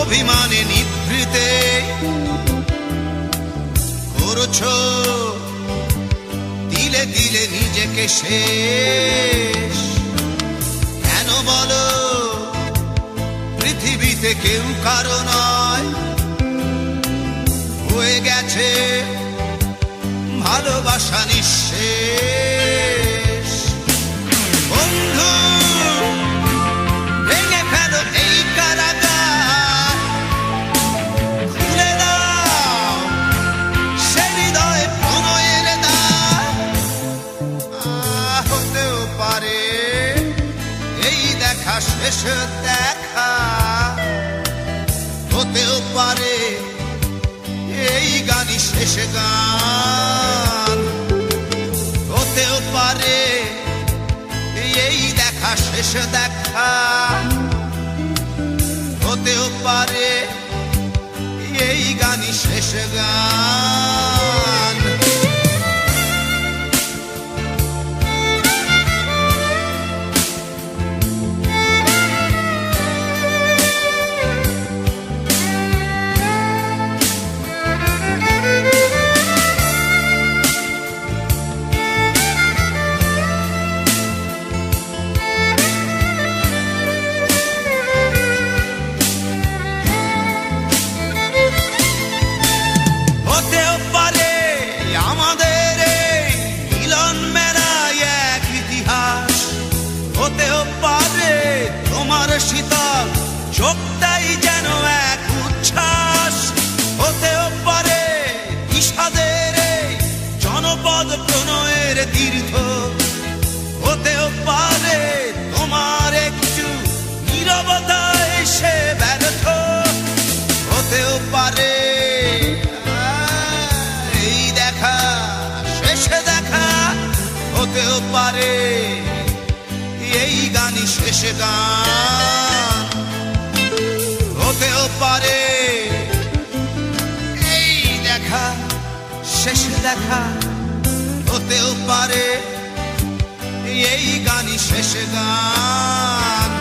অভিমানে নিভৃতে করছো দিলে দিলে নিজেকে শেষ। কেন বলো পৃথিবীতে কেউ কারো নয়, হয়ে গেছে ভালোবাসা নিঃশেষ। বন্ধু ভেঙে ফেলো এই কারাগার, খুলে দাও সে হৃদয়ে প্রণয়ের দ্বার। হতেও পারে এই দেখা শেষ দেখা, হতেও পারে এই গানই শেষ গান, হতেও পারে এই দেখা শেষ দেখা, হতেও পারে এই গানই শেষ গান। শীতল চোখটাই যেন এক উচ্ছ্বাস, হতেও পারে বিষাদের জনপদ প্রণয়ের তীর্থ, হতেও পারে তোমার একটু নীরবতা এসে ব্যর্থ, হতেও পারে এই দেখা শেষে দেখা, হতেও পারে এই গানই শেষ গান, হতেও পারে এই দেখা শেষ দেখা, হতেও পারে এই গানই শেষ গান।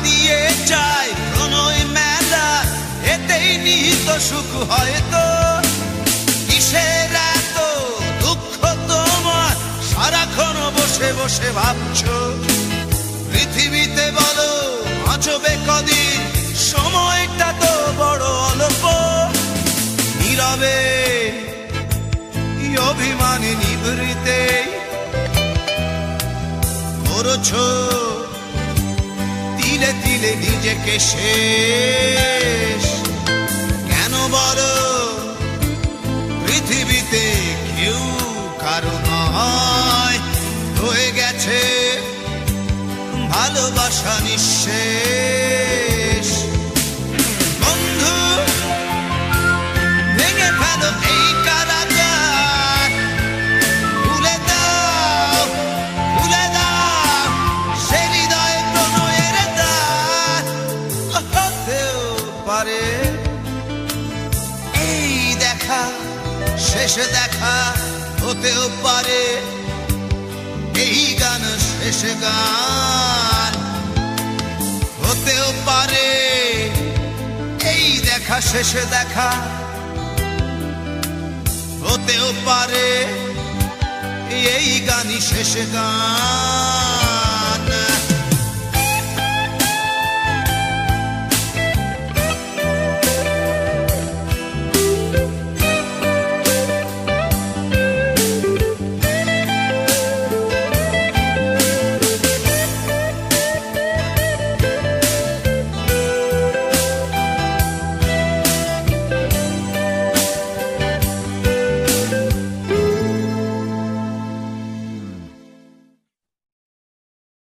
দিয়ে যায় প্রণয় মেলা, এতেই নিহিত সুখ হয়তো। কিসের এত দুঃখ তোমার সারাক্ষণ বসে বসে ভাবছো, পৃথিবীতে বলো বাঁচবে কদিন, সময়টা তো বড় অল্প। নীরবে অভিমানে নিভৃতে করছো দিলে দিলে নিজেকে শেষ। কেন বলো পৃথিবীতে কেউ কারো নয়, হয়ে গেছে ভালোবাসা নিঃশেষ। বন্ধু ভেঙে ফেলো এই কারাগার, খুলে দাও খুলে দাও সে হৃদয়ে প্রণয়ের দ্বার। হতেও পারে এই দেখা শেষ দেখা, হতেও পারে এই গান শেষ গান, হতেও পারে এই দেখা শেষ দেখা, হতেও পারে এই গানই শেষ গান।